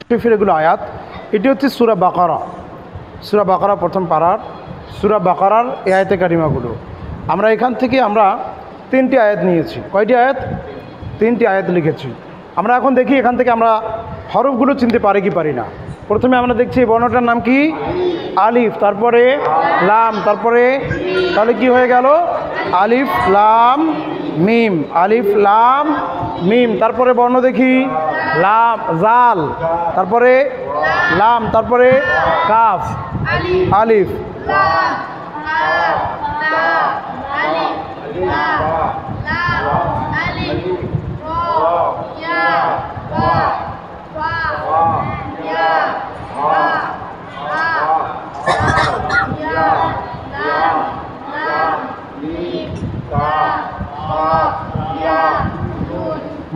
শরীফের এগুলো আয়াত। এটি হচ্ছে সূরা বাকারা। সূরা বাকারা প্রথম পারার সূরা বাকারার এই আয়াতে কারিমাগুলো। আমরা এখান থেকে আমরা 3টি আয়াত নিয়েছি। কয়টি আয়াত? 3টি আয়াত লিখেছি। আমরা এখন দেখি এখান থেকে আমরা হরফগুলো চিনতে পারি কি পারি না। প্রথমে আমরা দেখছি এই বর্ণটার নাম কি? আলিফ, তারপরে লাম, তারপরে তাহলে কি হয়ে গেল? আলিফ লাম মিম, আলিফ লাম মিম। তারপরে বর্ণ দেখি লাম, জাল, তারপরে লাম, তারপরে কাফ, আলিফ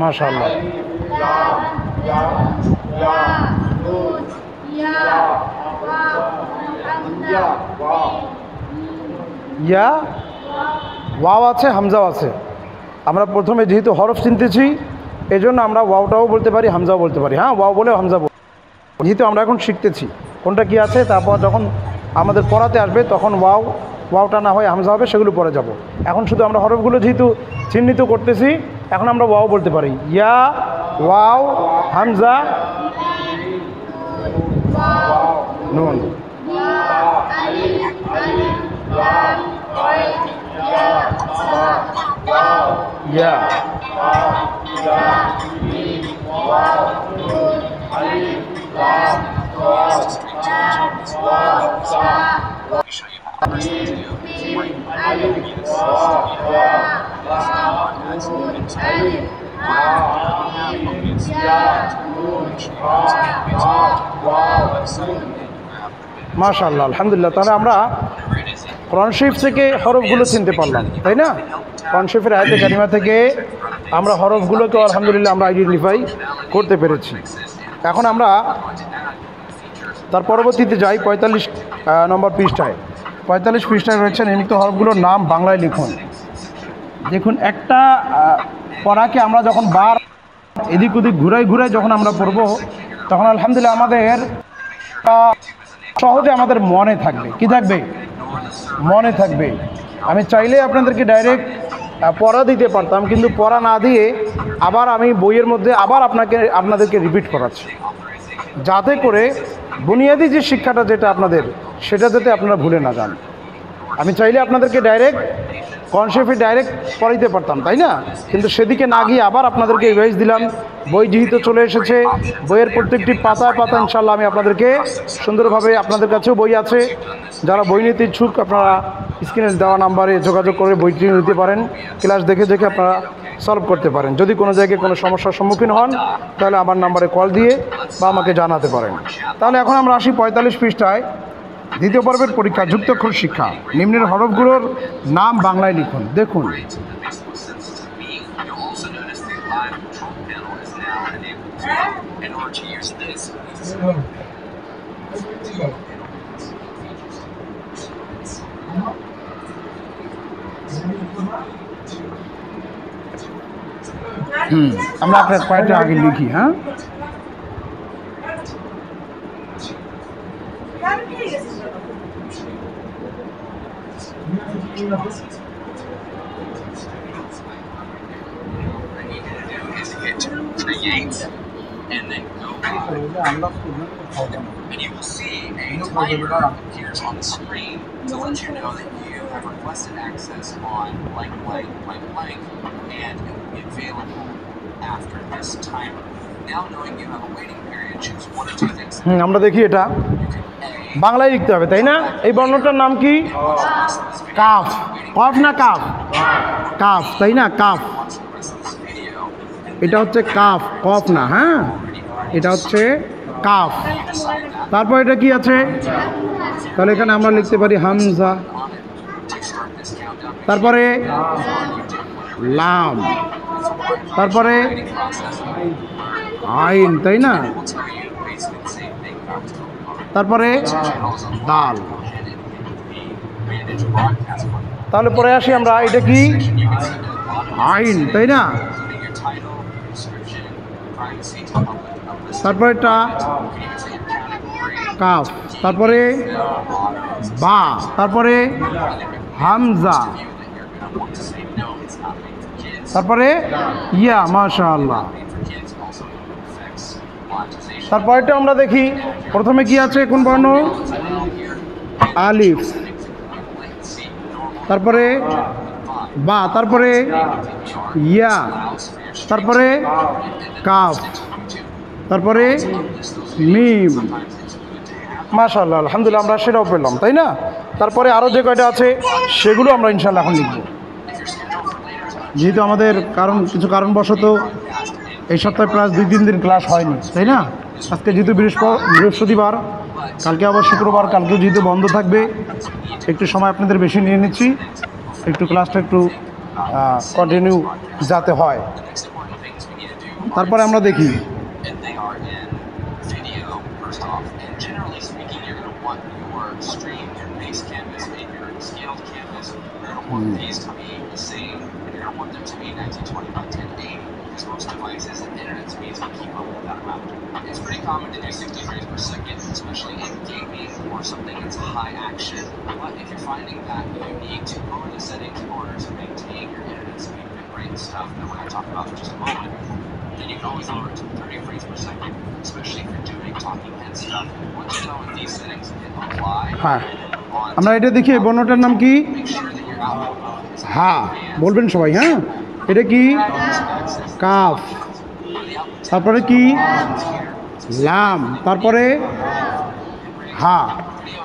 মাশাআল্লাহ। ইয়া ওয়াও আছে, হামজাও আছে। আমরা প্রথমে যেহেতু হরফ চিনতেছি এই জন্য আমরা ওয়াওটাও বলতে পারি, হামজাও বলতে পারি। হ্যাঁ, ওয়াও বলেও হামজা বল, যেহেতু আমরা এখন শিখতেছি কোনটা কি আছে। তারপর যখন আমাদের পড়াতে আসবে তখন ওয়াওটা না হয় হামজা হবে, সেগুলো পরে যাব। এখন শুধু আমরা হরফগুলো যেহেতু চিহ্নিত করতেছি, এখন আমরা ওয়াও বলতে পারি। ইয়া, ওয়াও, হামজা, নুন। ইয়া, মাশাআল্লাহ, আলহামদুলিল্লাহ। তাহলে আমরা কোরআন শরীফ থেকে হরফগুলো চিনতে পারলাম, তাই না? কোরআন শরীফের আয়াতে কারিমা থেকে আমরা হরফগুলোকে আলহামদুলিল্লাহ আমরা আইডেন্টিফাই করতে পেরেছি। এখন আমরা তার পরবর্তীতে যাই 45 নম্বর পৃষ্ঠায়। 45 পৃষ্ঠায় রয়েছে নির্মিত হরফগুলোর নাম বাংলায় লিখুন। দেখুন, একটা পড়াকে আমরা যখন বার এদিক ওদিক ঘুরাই যখন আমরা পড়বো তখন আলহামদুলিল্লাহ আমাদের সহজে আমাদের মনে থাকবে। কি থাকবে? মনে থাকবে। আমি চাইলে আপনাদেরকে ডাইরেক্ট পড়া দিতে পারতাম, কিন্তু পড়া না দিয়ে আবার আমি বইয়ের মধ্যে আবার আপনাদেরকে রিপিট করাচ্ছি, যাতে করে বুনিয়াদি যে শিক্ষাটা যেটা আপনাদের, সেটা যাতে আপনারা ভুলে না যান। আমি চাইলে আপনাদেরকে ডাইরেক্ট কনসেপ্টে ডাইরেক্ট পড়াইতে পারতাম, তাই না? কিন্তু সেদিকে না গিয়ে আবার আপনাদেরকে রিভাইজ দিলাম। বই যেহেতু চলে এসেছে, বইয়ের প্রত্যেকটি পাতায় পাতায় ইনশাল্লাহ আমি আপনাদেরকে সুন্দরভাবে, আপনাদের কাছেও বই আছে, যারা বই নিতে ইচ্ছুক আপনারা স্ক্রিনে দেওয়া নাম্বারে যোগাযোগ করে বইটি নিতে পারেন। ক্লাস দেখে দেখে আপনারা সলভ করতে পারেন। যদি কোনো জায়গায় কোনো সমস্যার সম্মুখীন হন তাহলে আমার নাম্বারে কল দিয়ে বা আমাকে জানাতে পারেন। তাহলে এখন আমরা আসি 45 পৃষ্ঠায়। দ্বিতীয় পর্বের পরীক্ষা, যুক্তাক্ষর শিক্ষা। নিম্নের হরফগুলোর নাম বাংলায় লিখুন। দেখুন, আমরা আপনার কয়েকটা আগে লিখি। হ্যাঁ, create and then go and you will see a timer appears on the screen to let you know that you have requested access on blank and it will be available after this timer. Now knowing you have a waiting period, choose one or two things. আমরা দেখি এটা বাংলায় লিখতে হবে, তাই না? এই বর্ণটার নাম কি? কাফ। কফ না কাফ? কাফ, তাই না? কাফ, এটা হচ্ছে কাফ, কফ না। হ্যাঁ, এটা হচ্ছে কাফ। তারপর এটা কি আছে? তাহলে এখানে আমরা লিখতে পারি হামজা, তারপরে লাম, তারপরে আইন, তাই না? তারপরে দাল। তাহলে পরে আসি আমরা, এটা কি? আইন, তাই না? তারপরে টা, কাফ, তারপরে বা, তারপরে হামজা, তারপরে ইয়া, মাশাআল্লাহ। তারপরেটা আমরা দেখি, প্রথমে কি আছে, কোন বর্ণ? আলিফ, তারপরে বা, তারপরে ইয়া, তারপরে কাফ, তারপরে মিম। মাশাআল্লাহ, আলহামদুলিল্লাহ, আমরা সেটাও পেলাম, তাই না? তারপরে আরও যে কয়টা আছে সেগুলো আমরা ইনশাআল্লাহ এখন লিখব। যেহেতু আমাদের কিছু কারণবশত এই সপ্তাহে প্রায় 2-3 দিন ক্লাস হয়নি, তাই না? আজকে যেহেতু বৃহস্পতিবার, কালকে আবার শুক্রবার, কালকে যেহেতু বন্ধ থাকবে, একটু সময় আপনাদের বেশি নিয়ে নিচ্ছি, একটু ক্লাসটা একটু কন্টিনিউ যাতে হয়। তারপরে আমরা দেখি, It's pretty common to do 60 frames per second, especially in gaming or something that's high action. But if you're finding that you need to lower the settings in order to maintain your internet speed, bitrate and stuff that we're going to talk about in just a moment, then you can always lower it to 30 frames per second, especially if you're doing talking head stuff. Once you're done with these settings, hit apply. হ্যাঁ, আমরা এটা দেখি, এই বর্ণটার নাম কি? হ্যাঁ, বলবেন সবাই। হ্যাঁ, এটা কি? কাফ, তারপরে কি? লাম, তারপরে হা,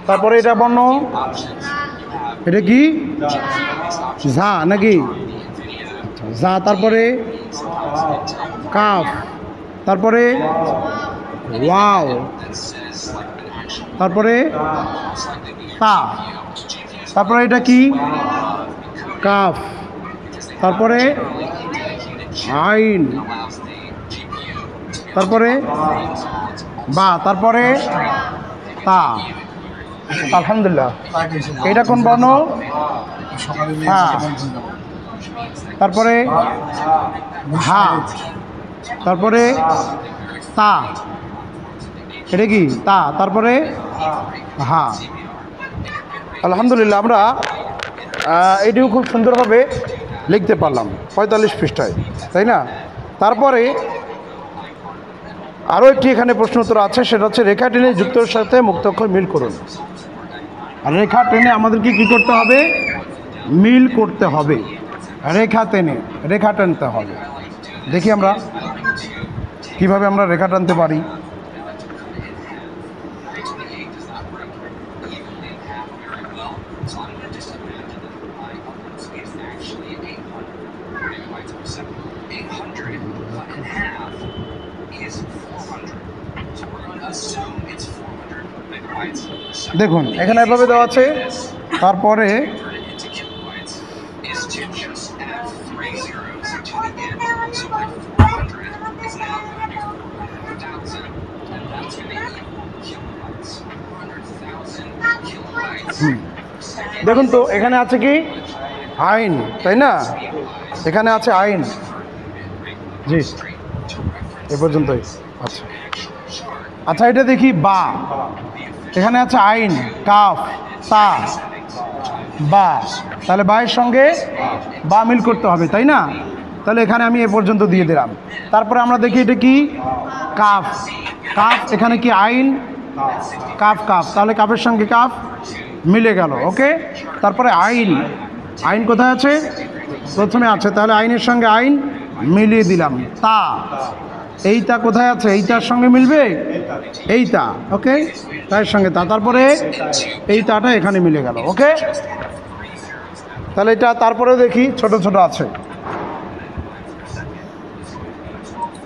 তারপরে এটা বর্ণ, এটা কি? ঝা নাকি? ঝা, তারপরে কাফ, তারপরে ওয়াও, তারপরে তা, তারপরে এটা কি? কাফ, তারপরে আইন, তারপরে বা, তারপরে তা। আলহামদুলিল্লাহ, এটা কোন বর্ণ? হ্যাঁ, তারপরে হা, তারপরে তা, এটা কি? তা, তারপরে হা। আলহামদুলিল্লাহ, আমরা এটিও খুব সুন্দরভাবে লিখতে পারলাম 45 পৃষ্ঠায়, তাই না? তারপরে আরও একটি এখানে প্রশ্ন উত্তর আছে, সেটা হচ্ছে রেখা টেনে যুক্তর সাথে মুক্ত অক্ষর মিল করুন। আর রেখা টেনে আমাদেরকে কী করতে হবে? মিল করতে হবে, রেখা টেনে, রেখা টানতে হবে। দেখি আমরা কিভাবে আমরা রেখা টানতে পারি। দেখুন, এখানে এভাবে দেওয়া আছে, তারপরে দেখুন তো এখানে আছে কি? আইন, তাই না? এখানে আছে আইন। জি, এ পর্যন্তই। আচ্ছা আচ্ছা, এটা দেখি বা, এখানে আছে আইন, কাফ, তা, বা, তাহলে বায়ের সঙ্গে বা মিল করতে হবে, তাই না? তাহলে এখানে আমি এ পর্যন্ত দিয়ে দিলাম। তারপরে আমরা দেখি এটা কি? কাফ, কাফ, এখানে কি? আইন, কাফ, কাফ, তাহলে কাফের সঙ্গে কাফ মিলে গেল। ওকে, তারপরে আইন, আইন কোথায় আছে? প্রথমে আছে, তাহলে আইনের সঙ্গে আইন মিলিয়ে দিলাম। তা, এইটা কোথায় আছে? এইটার সঙ্গে মিলবে এইটা, ওকে, তার সঙ্গে তা, তারপরে এই তাটা এখানে মিলে গেল। ওকে, তাহলে এটা তারপরেও দেখি ছোট ছোট আছে।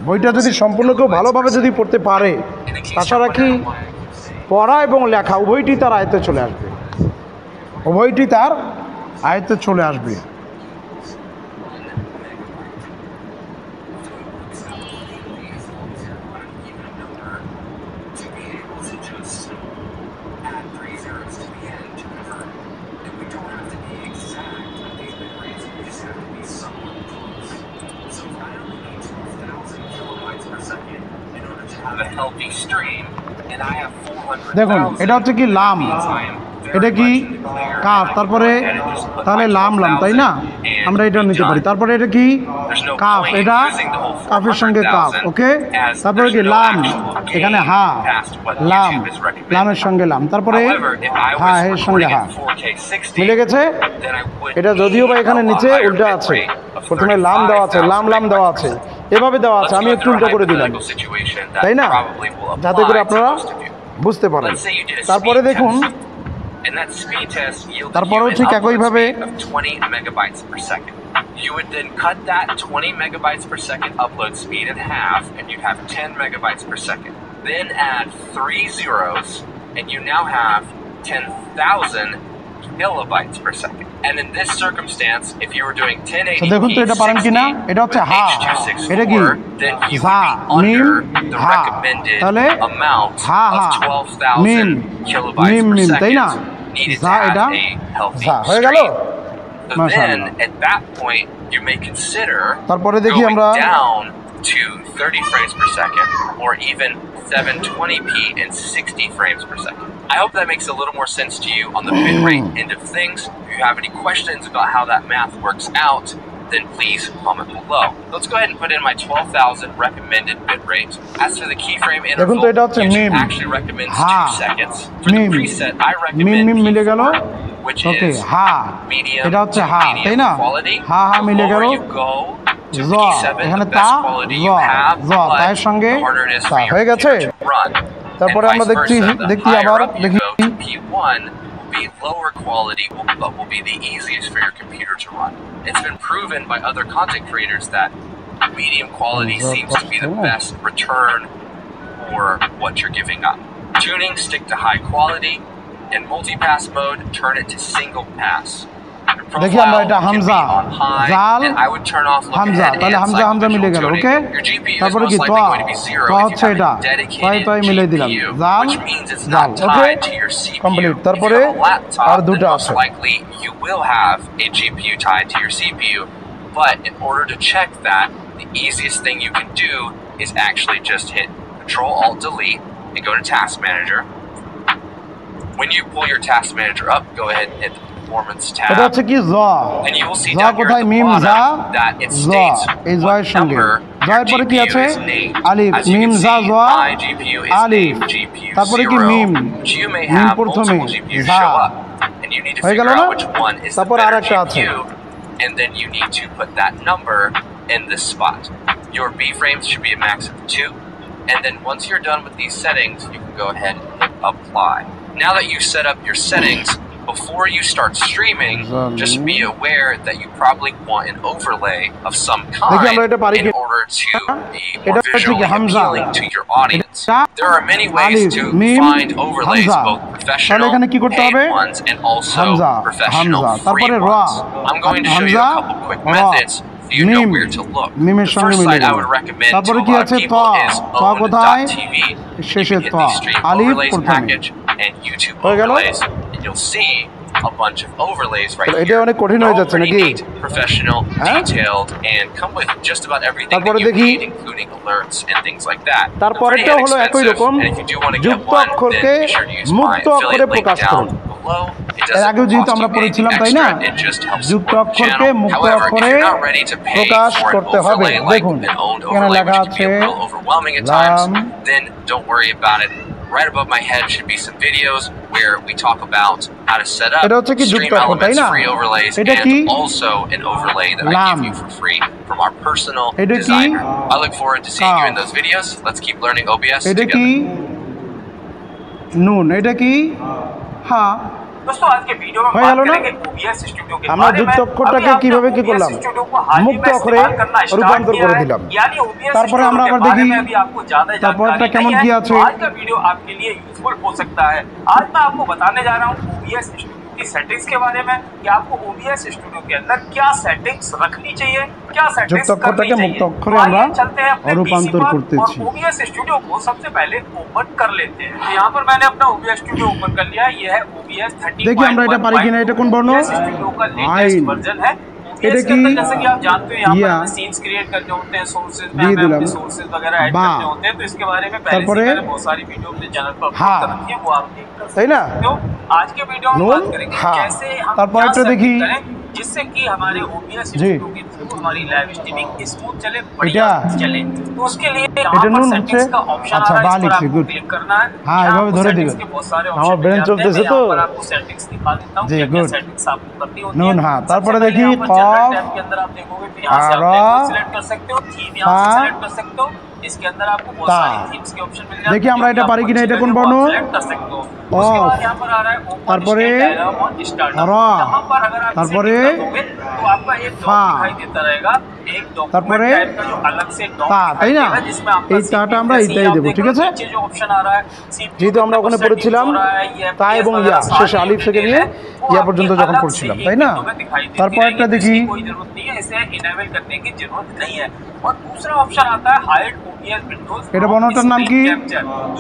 বইটা যদি সম্পূর্ণ কেউ ভালোভাবে যদি পড়তে পারে, আশা রাখি পড়া এবং লেখা উভয়টি তার আয়ত্তে চলে আসবে, উভয়টি তার আয়ত্তে চলে আসবে। have a and I have 400,000. দেখুন এটা হচ্ছে কি লাম, এটা কি কাফ, তারপরে তাহলে লাম লাম, তাই না? আমরা এটা নিতে পারি। তারপরে এটা কি কাফ, এটা কাফের সঙ্গে কাফ, ওকে। তারপরে কি লাম, এখানে হা, লাম, লামের সঙ্গে লাম, তারপরে হা এর সঙ্গে হা, মিলে গেছে। এটা যদিও বা এখানে নিচে উল্টা আছে, প্রথমে লাম দেওয়া আছে, লাম লাম দেওয়া আছে, এভাবে দেওয়া আছে, আমি একটু উল্টা করে দিলাম, তাই না, যাতে করে আপনারা বুঝতে পারেন। তারপরে দেখুন তারপরেও ঠিক একইভাবে you would then cut that 20 megabytes per second upload speed in half, and you'd have 10 megabytes per second. Then add 3 zeros, and you now have 10,000 kilobytes per second. And in this circumstance, if you were doing 1080p দেখুন তো এটা পারেন কিনা, এটা হচ্ছে হা, এটা কি যা মিম হা, তাহলে হা হা মিম মিম মিম, তাই না, যা এটা যা হয়ে গেল। Then at that point you may consider তারপরে দেখি going আমরা down to 30 frames per second or even 720p and 60 frames per second. I hope that makes a little more sense to you on the bitrate end of things. If you have any questions about how that math works out, then please comment below. Let's go ahead and put in my 12,000 recommended bitrate. As for the keyframe interval, YouTube actually recommends 2 seconds. For the preset, I recommend P4, which is medium to medium quality. The lower you go to P7, the best quality you have, but the harder it is for your computer to run. তারপরে আমরা দেখছি আবার দেখি P1 will be lower quality, but will be the easiest for your computer to run. It's been proven by other content creators that medium quality seems to be the best return for what you're giving up. Tuning, stick to high quality. In multipass mode, turn it to single pass. দেখি আমরা এটা হামজা জাল হামজা, তাহলে হামজা হামজা মিলে গেল, ওকে। তারপরে কি তোয়া, তোয়া হচ্ছে এটা, তোয়াই তোয়াই মিলে দিলাম, জাল জাল, ওকে কমপ্লিট। তারপরে আর দুটো আছে, you will have a GPU tied to your CPU, but in order to check that, the easiest thing you can do is actually just hit Control-Alt-Delete and go to Task Manager. When you pull your Task Manager up, go ahead and hit the Performance tab. এটা হচ্ছে কি জ, জ কোথায়, মিম যা জ, এই জয়ের সঙ্গে জয়ের পরে কি আছে আলিফ, মিম যা জ আলিফ, তারপরে কি মিম, মিম প্রথমে যা হয়ে গেল না। তারপর আর একটা আছে, and then you need to put that number in this spot. Your B frames should be a max of 2, and then once you're done with these settings, you can go ahead and hit apply. Now that you set up your settings, before you start streaming, just be aware that you probably want an overlay of some kind in order to be more visually appealing to your audience. There are many ways to find overlays, both professional paid ones and also professional free ones. I'm going to show you a couple quick methods so you know where to look. The first site I would recommend to a lot of people is own.tv. You can hit the Stream Overlays package and YouTube overlays, and you'll see a bunch of overlays right here. All pretty neat, professional, detailed, and come with just about everything that you need, including alerts and things like that. Pretty inexpensive, and if you do want to get one, then be sure to use my affiliate link down below. It doesn't cost you anything extra, it just helps support the channel. However, if you're not ready to pay for an overlay like an owned overlay, which can be a little overwhelming at times, then don't worry about it. Right above my head should be some videos where we talk about how to set up Stream Elements free overlays and also an overlay that I give you for free from our personal designer. I look forward to seeing you in those videos. Let's keep learning OBS together. নুন, এটা কি হ্যাঁ दोस्तों आज के video में बात करेंगे OBS स्टूडियो के আমরা যুক্ত অক্ষরটাকে কিভাবে কি করলাম, মুক্ত অক্ষরে রূপান্তর করে দিলাম। তারপরে আমরা আবার দেখি তারপরটা কেমন কি আছে। आज का वीडियो आपके लिए यूजफुल हो सकता है। आज मैं आपको बताने जा रहा हूँ OBS स्टूडियो की सेटिंग्स के बारे में कि आपको OBS स्टूडियो के अंदर क्या सेटिंग्स रखनी चाहिए, क्या सेटिंग्स करनी चाहिए। चलते हैं अपने पीसी पर और OBS स्टूडियो को सबसे पहले ओपन कर लेते हैं। तो यहाँ पर मैंने अपना OBS स्टूडियो ओपन कर लिया। ये है OBS 30। देखिए আমরা এটা পারি কিনা, এটা কোন বর্ণ स्टूडियो का लेटेस्ट वर्जन है এটা কি जैसे कि आप जानते हो यहाँ पर ইয়া हमें सीन्स क्रिएट करने होते हैं, सोर्सेज में দিয়ে हमें দিলাম अपने सोर्सेज वगैरह ऐड বা करने होते हैं, तो इसके बारे में पहले से তারপরে मैंने बहुत सारी वीडियो अपने चैनल पर अपलोड हाँ। कर रखी है, वो आप देख कर তাই না सकते हो। आज के वीडियो में নুন बात करेंगे হ্যাঁ कैसे हम তারপর क्या একটা सेटिंग দেখি करें जिससे कि हमारे OBS जी। स्टूडियो के थ्रू हमारी लाइव स्ट्रीमिंग स्मूथ चले, এটা बढ़िया चले। तो उसके लिए यहाँ এটা पर নুন सेटिंग्स হচ্ছে का ऑप्शन आ আচ্ছা रहा বা है, इस पर লিখছি आपको গুড क्लिक करना है। হ্যাঁ यहाँ এভাবে आपको ধরে सेटिंग्स দিবেন के बहुत सारे আমার ऑप्शन ব্রেন मिल जाते हैं। চলতেছে मैं তো यहाँ पर आपको सेटिंग्स दिखा देता हूँ জি क्या क्या গুড सेटिंग्स आपको करनी होती নুন है। হ্যাঁ सबसे তারপরে पहले দেখি यहाँ पर जनरल কফ टैब के अंदर आप देखोगे तो यहाँ से आप আর टेबल सिलेक्ट कर सकते हो, थीम यहाँ से তা सिलेक्ट कर सकते हो। इसके अंदर आपको बहुत তা सारी थीम्स के ऑप्शन मिल जाते हैं। দেখি আমরা जो এটা कि পারি आपको কিনা अच्छी এটা लगे কোন वो বর্ণ आप select कर सकते हो। उसके অফ बाद यहाँ पर आ रहा है open তারপরে state dialog on startup। র यहाँ पर अगर आप इसे তারপরে click कर दोगे तो आपका एक डॉक ফা दिखाई देता रहेगा, एक डॉक्यूमेंट তারপরে टाइप का जो अलग से डॉक তা दिखाई তাই না देगा जिसमें आपका এই তাটা আমরা এইটাই দেবো ঠিক আছে नीचे जो ऑप्शन आ रहा है CPU যেহেতু আমরা ওখানে পড়েছিলাম তা এবং ইয়া শেষে আলিফ থেকে নিয়ে ইয়া পর্যন্ত যখন পড়ছিলাম তাই না তারপর একটা দেখি कोई जरूरत नहीं है, इसे इनेबल करने की जरूरत नहीं है। और दूसरा ऑप्शन आता है हाइड OBS विंडोज। এটা বর্ণটার নাম কি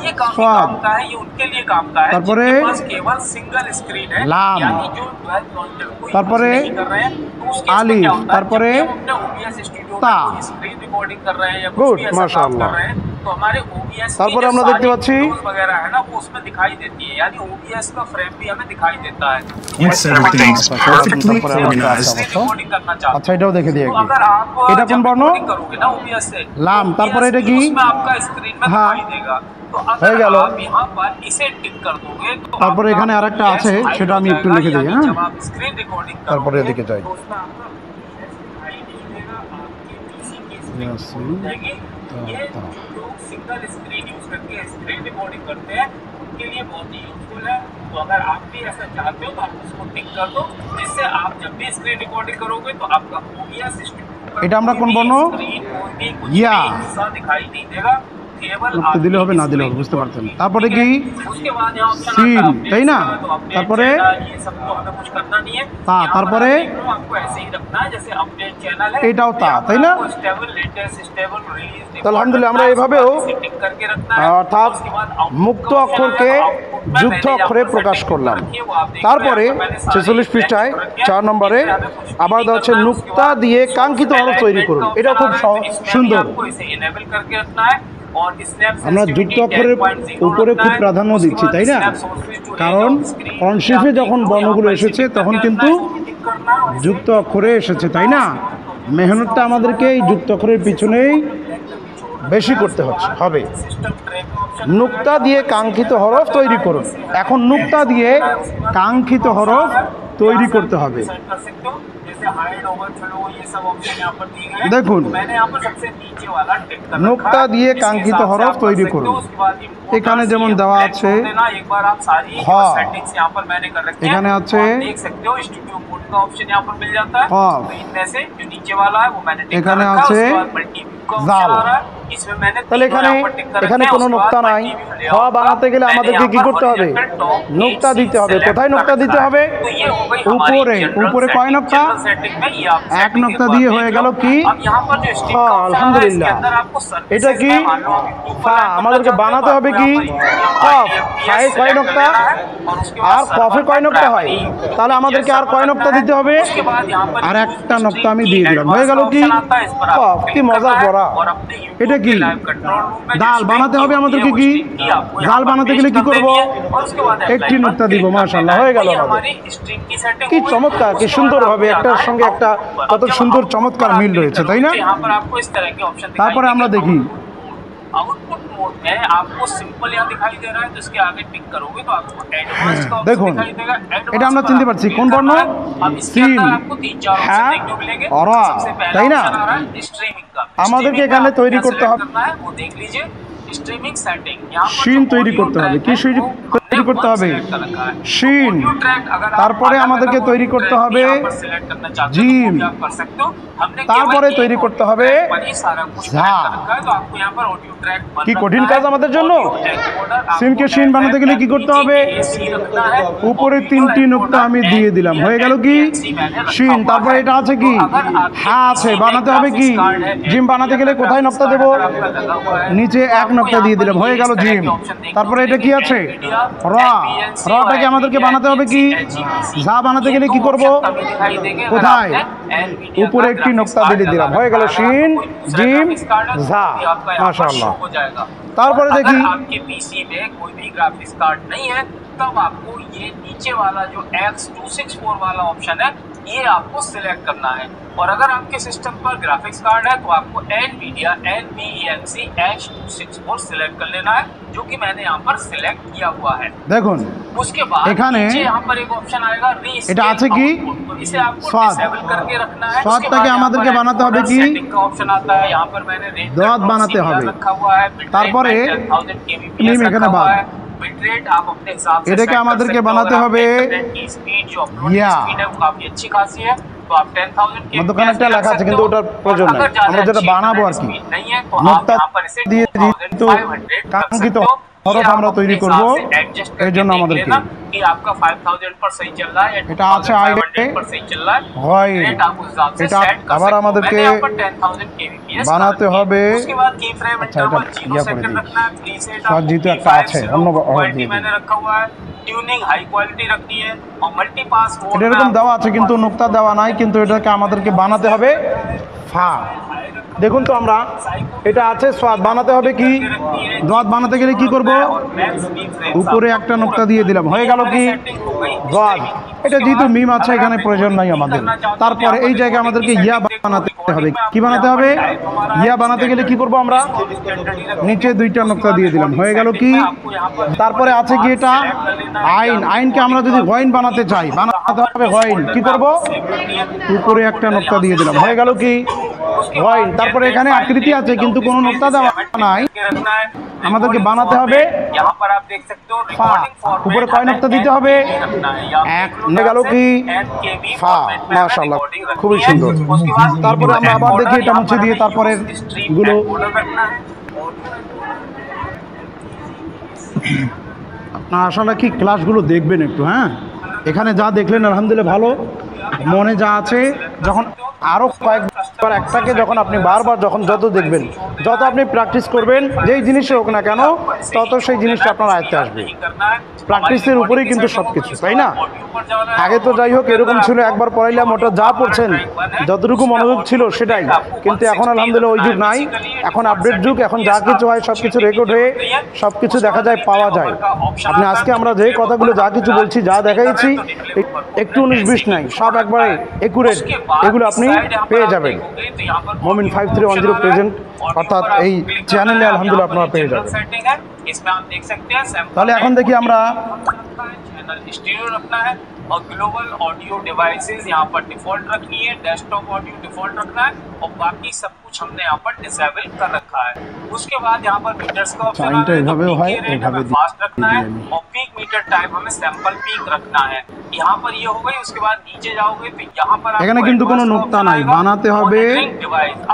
ये काफी स्वाद काम का है, ये उनके लिए काम का है তারপরে जिनके पास केवल सिंगल स्क्रीन है, লাম यानी जो डुअल मॉनिटर कोई তারপরে यूज नहीं कर रहे हैं, तो उस केस में আলিফ क्या होता है তারপরে जब हम अपने OBS स्टूडियो में তা कोई स्क्रीन रिकॉर्डिंग कर रहे हैं या कुछ गुड भी ऐसा काम माशाल्लाह कर रहे हैं तो हमारे OBS की তারপরে जो আমরা দেখতে सारी পাচ্ছি windows वगैरह है ना वो उसमें दिखाई देती है, यानी OBS का फ्रेम भी हमें दिखाई देता है। Once everything's perfectly organized, recording करना चाहते আচ্ছা এটাও দেখে দিই तो একদিন अगर आप এটা কোন जब বর্ণ recording करोगे ना OBS से লাম তারপরে এটা কি उसमें आपका स्क्रीन में हाँ। दिखाई देगा। तो হয়ে अगर गেল आप यहाँ पर इसे टिक कर दोगे तो তারপরে आपका এখানে আরেকটা OBS আছে hide সেটা हो আমি একটু जाएगा, লিখে দিই यानी হ্যাঁ जब आप स्क्रीन रिकॉर्डिंग তারপরে करोगे এদিকে যাই तो उसमें आपका OBS दिखाई नहीं देगा, आपके PC की स्क्रीन यासीन, खुल जाएगी। ये ता। जो लोग सिंगल स्क्रीन यूज करके स्क्रीन रिकॉर्डिंग करते हैं उनके लिए बहुत ही यूजफुल है। तो अगर आप भी ऐसा चाहते हो तो आप उसको टिक कर दो, जिससे आप जब भी स्क्रीन रिकॉर्डिंग करोगे तो आपका OBS এটা আমরা কোন বর্ণ ইয়া दिखाई नहीं देगा, केवल লিখতে দিলে হবে না দিলে হবে বুঝতে পারছেন তারপরে কি उसके बाद यहाँ ऑप्शन सीन, आता है তাই না? तो अपडेट তারপরে चैनल, ये सबको हमें कुछ करना नहीं है। তা यहाँ पर তারপরে आप देख लो, आपको ऐसे ही रखना है जैसे अपडेट चैनल है। এটাও তা यहाँ पर তাই না आपको stable, latest, stable, release, তো আলহামদুলিল্লাহ আমরা report এইভাবেও इसे टिक करके रखना है। অর্থাৎ उसके बाद output মুক্ত का option অক্ষরকে आएगा, output में যুক্ত मैंने অক্ষরে यहाँ पर প্রকাশ setting করলাম रखी है, वो आप देख लो, তারপরে यहाँ पर मैंने सारी 46 পৃষ্ঠায় text रखी है। 4 নম্বরে इसमें हमें कुछ भी আবার नहीं দেওয়া হচ্ছে करना है। নুক্তা দিয়ে কাঙ্ক্ষিত হরফ তৈরি করুন এটা খুব সুন্দর आपको इसे enable करके रखना है और snap আমরা sensitivity যুক্ত অক্ষরের 10.0 উপরে रखना খুব है। প্রাধান্য उसके দিচ্ছি बाद তাই না snap sources to কারণ layout screen অনশিফে या যখন आपको বর্ণগুলো यहाँ पर এসেছে setting তখন करके কিন্তু रखना है, उसको टिक करना है और इसे যুক্ত অক্ষরে এসেছে তাই না মেহনতটা আমাদেরকে এই যুক্ত অক্ষরের পিছনেই বেশি করতে হচ্ছে হবে system track का option নুক্তা দিয়ে কাঙ্ক্ষিত হরফ তৈরি করুন এখন নুক্তা দিয়ে কাঙ্ক্ষিত হরফ তৈরি করতে হবে सेट कर सकते हो, जैसे हाइड, ओवरफ्लो, ये सब ऑप्शन यहाँ पर दिए गए हैं। দেখুন तो मैंने यहाँ पर सबसे नीचे वाला टिक कर रखा নুক্তা है। দিয়ে इसके কাঙ্ক্ষিত हिसाब से হরফ आप कर তৈরি सकते করুন हो। उसके बाद import এখানে और যেমন CF দেওয়া blank আছে छोड़ देना, एक बार आप सारी हाँ। सेटिंग्स यहाँ पर मैंने कर रखी এখানে है। আছে आप देख सकते हो स्टूडियो कोड का ऑप्शन यहाँ पर मिल जाता है। हाँ। तो इनमें से जो नीचे वाला है वो मैंने टिक कर এখানে रखा है। আছে उसके बाद multi-view का option জাল। आ रहा है, इसमें मैंने তাহলে तीनों এখানে यहाँ पर टिक कर এখানে रखे हैं। কোনো उसके নুক্তা बाद নাই multi-view layout হওয়া का বানাতে গেলে मैंने আমাদেরকে यहाँ কি पर করতে হবে horizontal top নুক্তা एक দিতে হবে select কোথায় कर নুক্তা रखा দিতে है। হবে तो ये हो गई हमारी উপরে general উপরে কয় setting। নুক্তা general setting में ये आप এক setting নুক্তা एक দিয়ে बार হয়ে देख গেল लो। কি अब यहाँ पर जो stick হ্যাঁ का option आ रहा है, इसके আলহামদুলিল্লাহ अंदर आपको services এটা কি में मान लो आप YouTube पर ফা add करना আমাদেরকে चाहते हो, বানাতে হবে आपको কি यहाँ पर কফ IFPS ফাই কয় select कर নুক্তা लेना है और उसके बाद আর কফে server কয় पर নুক্তা হয় primary। তাহলে আমাদেরকে আর কয় নুক্তা দিতে হবে उसके बाद यहाँ पर আর use একটা stream নুক্তা আমি की দিয়ে দিলাম হয়ে গেল advanced কি option आता है, इस पर आपको কফ কি click মজা करना है করা और अपने YouTube এটা কি के live control room में जो ডাল stream বানাতে হবে की আমাদেরকে है, কি वो stream की आपको यहाँ ডাল पर বানাতে paste গেলে কি कर করব देनी है और उसके बाद একটি apply पर নুক্তা দিব click कर মাশাআল্লাহ देना है। হয়ে গেল तो ये আমাদের हमारी stream की setting কি हुई। চমৎকার কি उसके সুন্দর बाद ভাবে आपको একটার जाना है সঙ্গে একটা output पर। কত अब जब সুন্দর output চমৎকার पर মিল आप রয়েছে click তাই না करोगे, यहाँ पर आपको इस तरह के ऑप्शन दिखाई তারপরে আমরা देंगे। দেখি आउटपुट मोड में आपको सिंपल यहाँ दिखाई दे रहा है, तो इसके आगे टिक करोगे तो आपको एडवांस का ऑप्शन দেখুন दिखाई देगा। এটা আমরা एडवांस চিনতে पर পারছি आपको কোন click বর্ণ करना है। अब इसके সিন अंदर आपको 3-4 ऑप्शन হ্যাঁ देखने को मिलेंगे। অরা सबसे पहला তাই না ऑप्शन आ रहा है स्ट्रीमिंग का। আমাদেরকে स्ट्रीमिंग में এখানে आपको তৈরি क्या করতে select হবে करना है वो देख लीजिए। स्ट्रीमिंग सेटिंग यहाँ पर শিন जो তৈরি audio করতে হবে track কি है, वो তৈরি করতে हमने হবে one select कर रखा है। শিন audio track अगर आप তারপরে अलग-अलग আমাদেরকে তৈরি audio করতে track হবে यहाँ पर select करना चाहते हो तो জিম वो भी आप कर सकते हो। हमने केवल তারপরে एक তৈরি করতে audio হবে track पर ही सारा कुछ ঝা। select कर रखा है, तो आपको यहाँ पर audio track बन কি रखा কঠিন है। কাজ আমাদের জন্য audio encoder आपको সিনকে শিন বানাতে গেলে কি করতে হবে AC रखना है। উপরে audio তিনটি encoder নুক্তা আমি and দিয়ে দিলাম হয়ে গেল কি ANC मैंने रखा শিন हुआ তারপরে है। এটা আছে কি तो अगर आपके হ্যাঁ PC আছে में বানাতে হবে কি graphics card है, জিম বানাতে গেলে NVIDIA কোথায় graphics নকশা card দেব अगर आपका लगा हुआ है, নিচে तो এক आपको নকশা यहाँ দিয়ে पर দিলাম হয়ে ये গেল इस तरह জিম के option देखने তারপরে को এটা কি मिलेंगे। আছে NVIDIA রটাকে আমাদেরকে বানাতে হবে কি, যা বানাতে গেলে কি করব, কোথায়, উপরে একটি নোক্তা দিয়ে দিলাম, হয়ে গেল শিন জিম ঝা, মাশাআল্লাহ। তারপরে দেখি आपके पीसी में कोई भी ग्राफिक्स कार्ड नहीं है, तब आपको ये नीचे वाला जो X264 वाला ऑप्शन है ये आपको सिलेक्ट करना है। और अगर आपके सिस्टम पर ग्राफिक्स कार्ड है तो आपको NVIDIA NVENC H264 सिलेक्ट कर लेना है, जो कि मैंने यहाँ पर सिलेक्ट किया हुआ है। দেখুন उसके बाद এখানে नीचे यहाँ पर एक ऑप्शन आएगा रीस्केल এটা আছে কি, आउटपुट, तो इसे आपको स्वाद। डिसेबल करके रखना है। स्वादটাকে আমাদেরকে বানাতে হবে কি, सेटिंग का ऑप्शन आता है, यहाँ पर मैंने रेट দাঁত বানাতে হবে। रखा हुआ है, তারপরে नीम এখানে বাদ, बिटरेट आप अपने हिसाब से এটাকে सेट कर আমাদেরকে सकते हो। বানাতে अगर হবে आपके इंटरनेट की स्पीड जो अपलोडिंग या। स्पीड है वो काफी अच्छी खासी है, तो आप 10,000 মধ্যখানে একটা লেখা আছে কিন্তু ওটার প্রয়োজন নাই, আমরা যেটা বানাবো আর কি, नहीं है तो आप নোক্তা यहाँ पर इसे দিয়ে যেহেতু 2500 কাঙ্ক্ষিত कर सकते हो। হরফ ये আমরা आप তৈরি अपने করব, हिसाब से adjust এর करके জন্য देख আমাদেরকে लेना कि आपका 5000 पर सही चल रहा है या এটা আছে 2500 पर सही चल रहा है। হয়, रेट आप उस हिसाब से এটা सेट कर আবার सकते हो। আমাদেরকে मैंने यहाँ पर 10,000 kbps বানাতে হবে। उसके बाद की फ्रेम अच्छा, এটা इंटरवल 0 ইয়া করে सेकंड দিই। रखना है, प्रीसेट स्वाद आपको जीतो একটা আছে, অন্য क्वालिटी দিয়ে দিই। मैंने रखा हुआ है, ट्यूनिंग हाई क्वालिटी रखनी है और मल्टी पास मोड এটা এরকম দেওয়া আছে কিন্তু নোক্তা দেওয়া নাই, কিন্তু এটাকে আমাদেরকে বানাতে হবে ফা। দেখুন তো আমরা এটা আছে স্বাদ, বানাতে হবে কি, দাঁত বানাতে গেলে কি করব, উপরে একটা নোক্তা দিয়ে দিলাম, হয়ে গেল কি দাঁত। এটা যেহেতু মিম আছে এখানে প্রয়োজন নাই আমাদের। তারপরে এই জায়গায় আমাদেরকে ইয়া বানাতে হবে, কি বানাতে হবে, ইয়া বানাতে গেলে কি করব আমরা, নিচে দুইটা নোক্তা দিয়ে দিলাম, হয়ে গেল কি। তারপরে আছে কি এটা আইন, আইনকে আমরা যদি গয়ন বানাতে চাই, বানাতে হবে গয়ন, কি করব, উপরে একটা নোক্তা দিয়ে দিলাম, হয়ে গেল কি গয়ন। তারপরে এখানে আকৃতি আছে কিন্তু কোনো নোক্তা দেওয়া নাই, আমাদেরকে বানাতে হবে ফা, উপরে কয় নোক্তা দিতে হবে, এক, হয়ে গেল কি ফা, মাশাআল্লাহ খুবই সুন্দর। তারপরে আমরা আবার দেখি এটা মুছে দিয়ে তারপরে গুলো, আপনার আসলে কি ক্লাসগুলো দেখবেন একটু, হ্যাঁ এখানে যা দেখলেন আলহামদুলিল্লাহ ভালো, মনে যা আছে যখন আরও কয়েকবার একটাকে যখন আপনি বারবার যখন যত দেখবেন, যত আপনি প্র্যাকটিস করবেন যেই জিনিসে হোক না কেন, তত সেই জিনিসটা আপনার আয়ত্তে আসবে। প্র্যাকটিসের উপরেই কিন্তু সব কিছু, তাই না? আগে তো যাই হোক এরকম ছিল, একবার পড়াইলাম ওটা যা পড়ছেন যতটুকু মনোযোগ ছিল সেটাই, কিন্তু এখন আলহামদুলিল্লাহ ওই যুগ নাই, এখন আপডেট যুগ, এখন যা কিছু হয় সব কিছু রেকর্ড হয়ে সব কিছু দেখা যায়, পাওয়া যায়। আপনি আজকে আমরা যে কথাগুলো যা কিছু বলছি, যা দেখাইছি, একটু 19-20 নাই, সব একবারে একুরেট, এগুলো আপনি পেয়ে যাবেন। মোমিন 5310 প্রেজেন্ট অর্থাৎ এই চ্যানেলে আলহামদুলিল্লাহ আপনারা পেয়ে যাবেন। তাহলে এখন দেখি আমরা स्टीरियो रखना है और ग्लोबल ऑडियो डिवाइसेस यहाँ पर डिफॉल्ट रखनी है, डेस्कटॉप ऑडियो डिफॉल्ट रखना है और बाकी सब कुछ हमने यहाँ पर डिसेबल कर रखा है। उसके बाद यहाँ पर मीटर्स का ऑप्शन टाइम है, फास्ट रखना है और पीक मीटर टाइम हमें सैंपल पीक रखना है। यहाँ पर ये हो गई। उसके बाद नीचे जाओगे तो यहाँ पर এখানে কিন্তু কোনো নোক্তা নাই, বানাতে হবে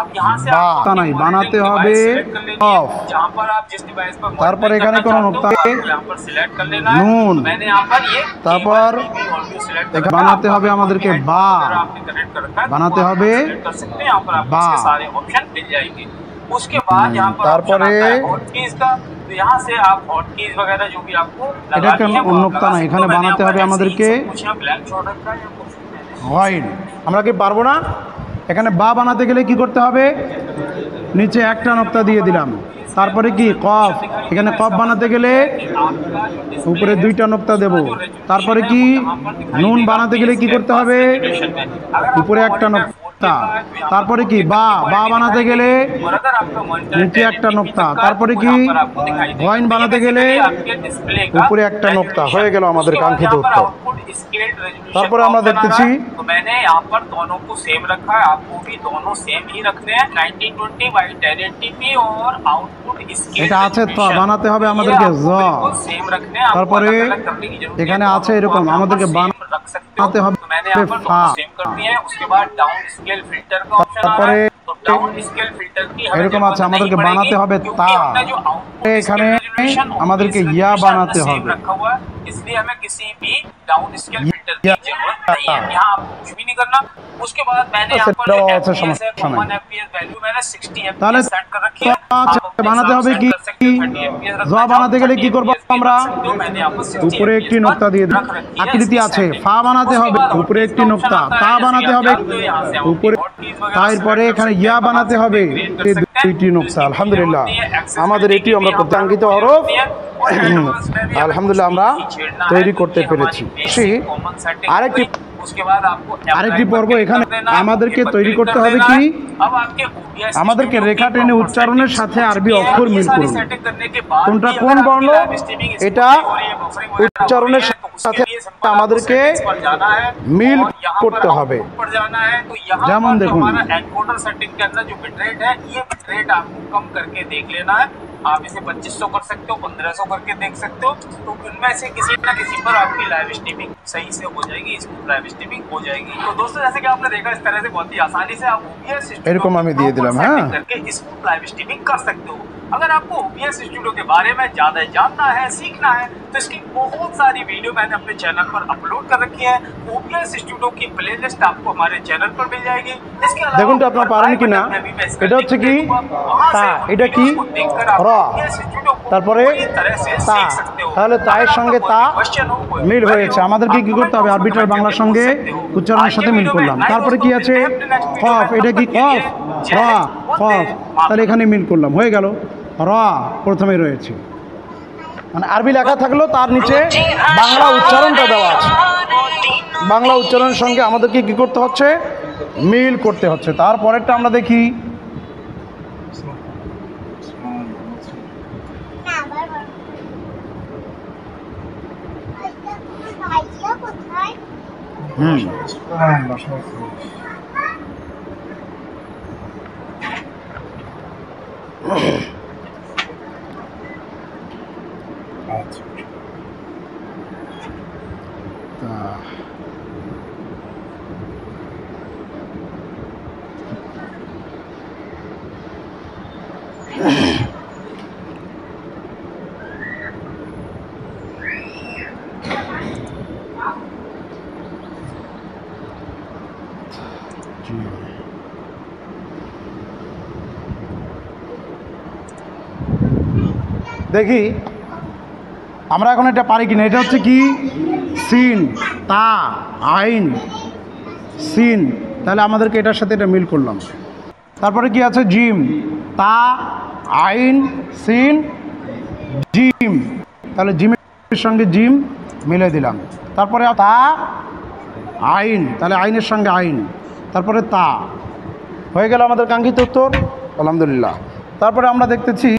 अब यहाँ से নোক্তা নাই, বানাতে হবে অফ। जहाँ पर आप जिस डिवाइस पर তারপরে এখানে কোনো নোক্তা নেই, यहाँ पर सिलेक्ट कर लेना है। নুন, मैंने यहाँ पर ये তারপর এখানে বানাতে হবে আমাদেরকে বা, বানাতে হবে বা। उसके बाद यहाँ पर তারপরে हॉटकीज का, तो यहाँ से आप हॉटकीज वगैरह जो भी आपको এটা কোনো নোক্তা নাই, এখানে বানাতে হবে আমাদেরকে হোয়াইট। আমরা কি পারবো না? এখানে বা বানাতে গেলে কি করতে হবে, নিচে একটা নোক্তা দিয়ে দিলাম, তারপরে কি কফ, এখানে কফ বানাতে গেলে উপরে দুইটা নোক্তা দেব, তারপরে কি নুন বানাতে গেলে কি করতে হবে, উপরে একটা নোক্তা, তারপরে কি বা, বা বানাতে গেলে নিচে একটা নোক্তা, তারপরে কি গয়ন বানাতে গেলে উপরে একটা নোক্তা, হয়ে গেল আমাদের কাঙ্ক্ষিত উত্তর। তারপরে আমরা দেখতেছি यहाँ पर दोनों को सेम रखा है, आपको भी दोनों सेम ही रखने हैं। 1920 बाई 1080p और आउटपुट এটা আছে তো বানাতে হবে আমাদেরকে জ, सेम रखने हैं। তারপরে এখানে আছে এরকম আমাদেরকে বানাতে হবে ফা, सेम कर दिए हैं। उसके बाद डाउन स्केल फिल्टर का ऑप्शन आ रहा তারপরে है, तो डाउन स्केल फिल्टर की এরকম আছে আমাদেরকে বানাতে হবে তা, এখানে আমাদেরকে ইয়া বানাতে হবে, रखा हुआ है इसलिए हमें किसी भी डाउन स्केल फिल्टर की जरूरत नहीं है। यहाँ आपको कुछ भी नहीं करना। उसके बाद मैंने यहाँ पर FPS है कॉमन FPS वैल्यू मैंने 60 FPS सेट कर रखी है। বানাতে হবে কি জোয়া বানাতে গেলে কি করব আমরা উপরে একটি নোক্তা দিয়ে দিই আকৃতি আছে ফা বানাতে হবে উপরে একটি নোক্তা তা বানাতে হবে উপরে তারপরে এখানে ইয়া বানাতে হবে এই দুইটি নোক্তা আলহামদুলিল্লাহ আমাদের এটি আমরা প্রত্যাঙ্কিত হরফ আলহামদুলিল্লাহ আমরা তৈরি করতে পেরেছি আরেকটি পর্ব এখানে আমাদেরকে তৈরি করতে হবে কি আমাদেরকে রেখা টেনে উচ্চারণের সাথে আরবি অক্ষর মিল করুন কোনটা কোন বর্ণ এটা উচ্চারণের সাথে আমাদেরকে মিল করতে হবে যেমন দেখুন एनकोडर सेटिंग के अंदर जो बिट रेट है ये बिट रेट आपको कम करके देख लेना है। आप इसे 2500 कर सकते हो 1500 करके देख सकते हो। तो उनमें से किसी ना किसी पर आपकी लाइव स्ट्रीमिंग सही से हो जाएगी इसको लाइव स्ट्रीमिंग हो जाएगी। तो दोस्तों जैसे कि आपने देखा इस तरह से बहुत ही आसानी से आप OBS এরকম আমি দিয়ে দিলাম হ্যাঁ करके इसको लाइव स्ट्रीमिंग कर सकते हो। अगर आपको OBS स्टूडियो के बारे में ज़्यादा जानना है सीखना है तो इसकी बहुत सारी वीडियो मैंने अपने चैनल पर अपलोड कर रखी है। OBS स्टूडियो की प्लेलिस्ट आपको हमारे चैनल पर मिल जाएगी। इसके अलावा দেখুন তো আপনারা পারেন কিনা এটা হচ্ছে কি তা এটা কি র তারপরে তা তাহলে তায়ের সঙ্গে তা মিল হয়েছে আমাদেরকে কি করতে হবে আরবিটার বাংলার সঙ্গে উচ্চারণের সাথে মিল করলাম তারপরে কি আছে কফ এটা কি কফ র কফ তাহলে এখানে মিল করলাম হয়ে গেল র প্রথমে রয়েছে মানে আরবি লেখা থাকলেও তার নিচে বাংলা উচ্চারণটা দেওয়া আছে বাংলা উচ্চারণের সঙ্গে আমাদেরকে কি করতে হচ্ছে মিল করতে হচ্ছে তারপরেরটা আমরা দেখি দেখি আমরা এখন এটা পারি কিনা এটা হচ্ছে কি সিন তা আইন সিন তাহলে আমাদেরকে এটার সাথে এটা মিল করলাম তারপরে কি আছে জিম তা আইন সিন জিম তাহলে জিমের সঙ্গে জিম মিলে দিলাম তারপরে তা আইন তাহলে আইনের সঙ্গে আইন তারপরে তা হয়ে গেল আমাদের কাঙ্ক্ষিত উত্তর আলহামদুলিল্লাহ তারপরে আমরা দেখতেছি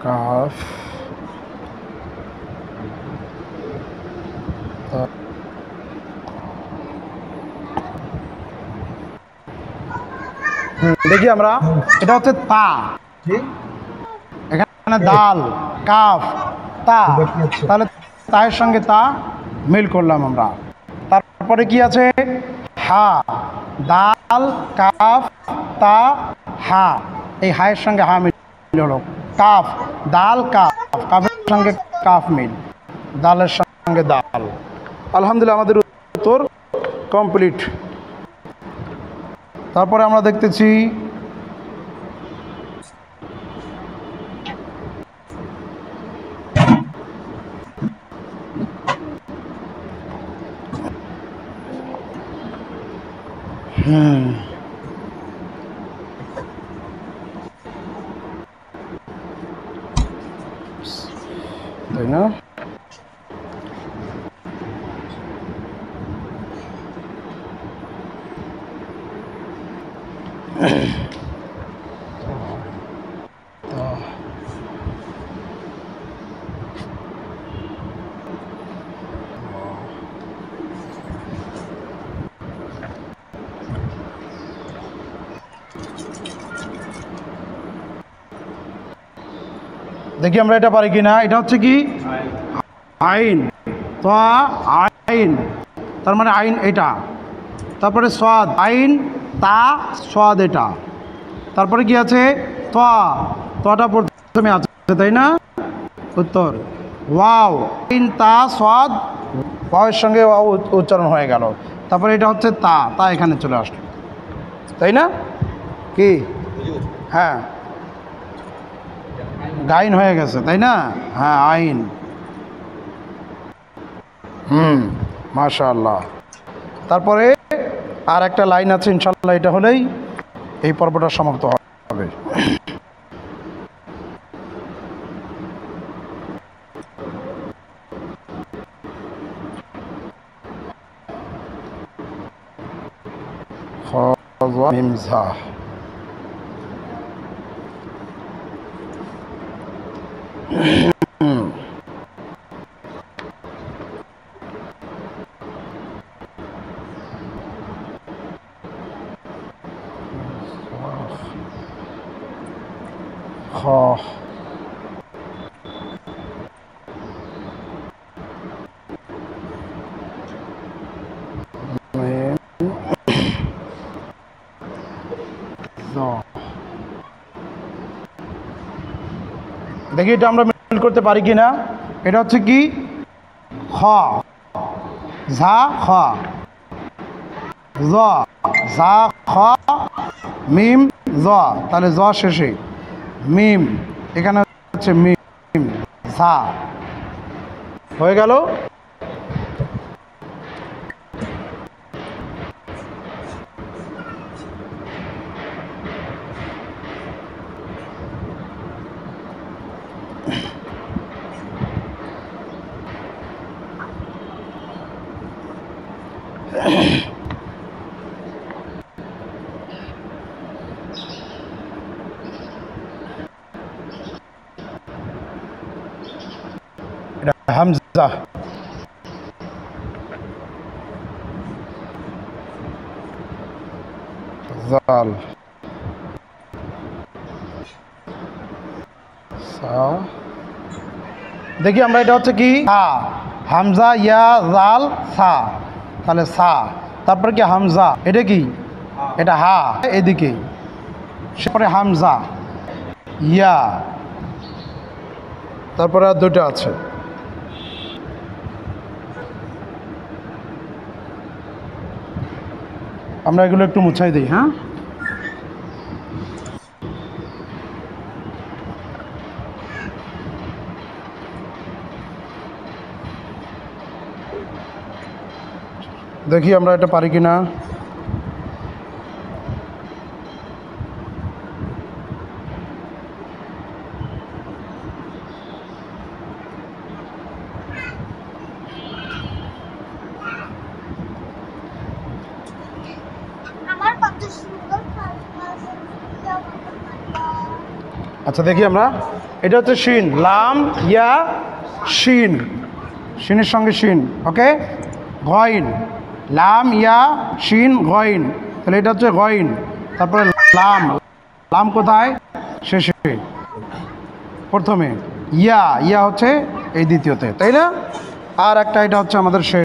কাফ দেখি আমরা এটা হচ্ছে তা এখানে দাল কাফ তা তাহলে তায়ের সঙ্গে তা মিল করলাম আমরা তারপরে কি আছে হা দাল কাফ তা হা এই হায়ের সঙ্গে হা মিল হলো কাফ দাল কাফ কাফের সঙ্গে কাফ মিল দালের সঙ্গে দাল আলহামদুলিল্লাহ আমাদের উত্তর কমপ্লিট তারপরে আমরা দেখতেছি তাই না দেখি আমরা এটা পারি কিনা। এটা হচ্ছে কি আইন, তো আইন, তার মানে আইন এটা। তারপরে সাদ, আইন তা সাদ এটা। তারপরে কি আছে তটা প্রথমে আছে তাই না? উত্তর ওয়াও, আইন তা সাদ, ওয়াওয়ের সঙ্গে ওয়াও উচ্চারণ হয়ে গেল। তারপরে এটা হচ্ছে তা এখানে চলে আসলো তাই না? কি হ্যাঁ গাইন হয়ে গেছে তাই না? হ্যাঁ আইন। মাশাআল্লাহ। তারপরে আর একটা লাইন আছে ইনশাআল্লাহ, এটা হলেই এই পর্বটা সমাপ্ত হবে। মিমজা দেখি এটা আমরা মিল করতে পারি কিনা। এটা হচ্ছে কি খ, ঝা খ, জ ঝা খ, মিম জ, তাহলে জ শেষে মিম, এখানে হচ্ছে মিম ঝা হয়ে গেল। হামজা, জাল, দেখি আমরা এটা হচ্ছে কি হামজা ইয়া জাল সা, তাহলে সা। তারপরে কি হামজা, এটা কি এটা হা এদিকে, সেপরে হামজা ইয়া, তারপরে আর দুটো আছে। আমরা এগুলো একটু মুছাই দিই। হ্যাঁ দেখি আমরা এটা পারি কিনা। আচ্ছা দেখি আমরা, এটা হচ্ছে শিন, লাম ইয়া শিন, শিনের সঙ্গে শিন, ওকে। গইন, লাম ইয়া শিন গইন, তাহলে এটা হচ্ছে গইন। তারপরে লাম, লাম কোথায় শেষে প্রথমে, ইয়া হচ্ছে এই দ্বিতীয়তে তাই না? আর একটা এটা হচ্ছে আমাদের শেষ।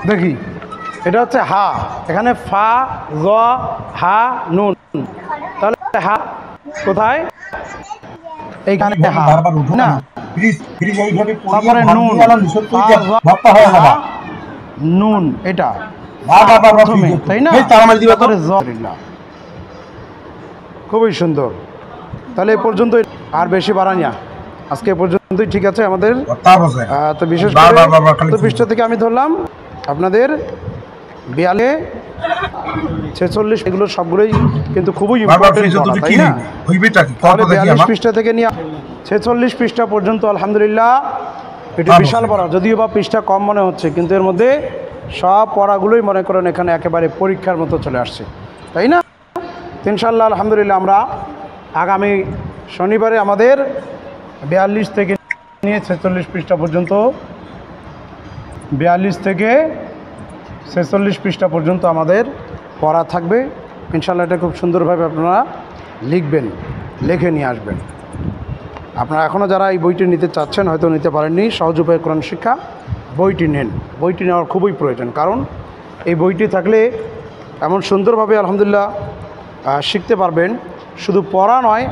দেখি এটা হচ্ছে হা, এখানে ফা জ হা নুন, তাহলে হা কোথায় এইখানে হা না, তারপরে নুন নুন এটা বাবা বাবা প্রথমে, তাই না? এই তারা মারি দিবা তো তারপরে জরিল্লাহ। খুবই সুন্দর। তাহলে এ পর্যন্ত আর বেশি বাড়াই না, আজকে এ পর্যন্তই ঠিক আছে আমাদের। তা বসে তো বিশেষ বাবা করে বাবা খালি তো পৃষ্ঠা থেকে আমি ধরলাম আপনাদের 42 46 এগুলো সবগুলোই কিন্তু খুবই বাবা ইম্পর্টেন্ট, ফ্রিজ তো তাই কি না? হইবেটা কি কত তাহলে দেখি 42 আমার পৃষ্ঠা থেকে নিয়ে 46 পৃষ্ঠা পর্যন্ত আলহামদুলিল্লাহ এটা ভালো। বিশাল পড়া, যদিও বা পৃষ্ঠা কম মনে হচ্ছে, কিন্তু এর মধ্যে সব পড়াগুলোই মনে করেন এখানে একেবারে পরীক্ষার মতো চলে আসছে, তাই না? তো ইনশাআল্লাহ আলহামদুলিল্লাহ আমরা আগামী শনিবারে আমাদের 42 থেকে নিয়ে 46 পৃষ্ঠা পর্যন্ত 42 থেকে 46 পৃষ্ঠা পর্যন্ত আমাদের পড়া থাকবে ইনশাআল্লাহ। এটা খুব সুন্দরভাবে আপনারা লিখবেন, লিখে নিয়ে আসবেন। আপনারা এখনও যারা এই বইটি নিতে চাচ্ছেন, হয়তো নিতে পারেননি, সহজ উপায়ে কোরআন শিক্ষা বইটি নেন। বইটি নেওয়ার খুবই প্রয়োজন, কারণ এই বইটি থাকলে এমন সুন্দরভাবে আলহামদুলিল্লাহ শিখতে পারবেন। শুধু পড়া নয়,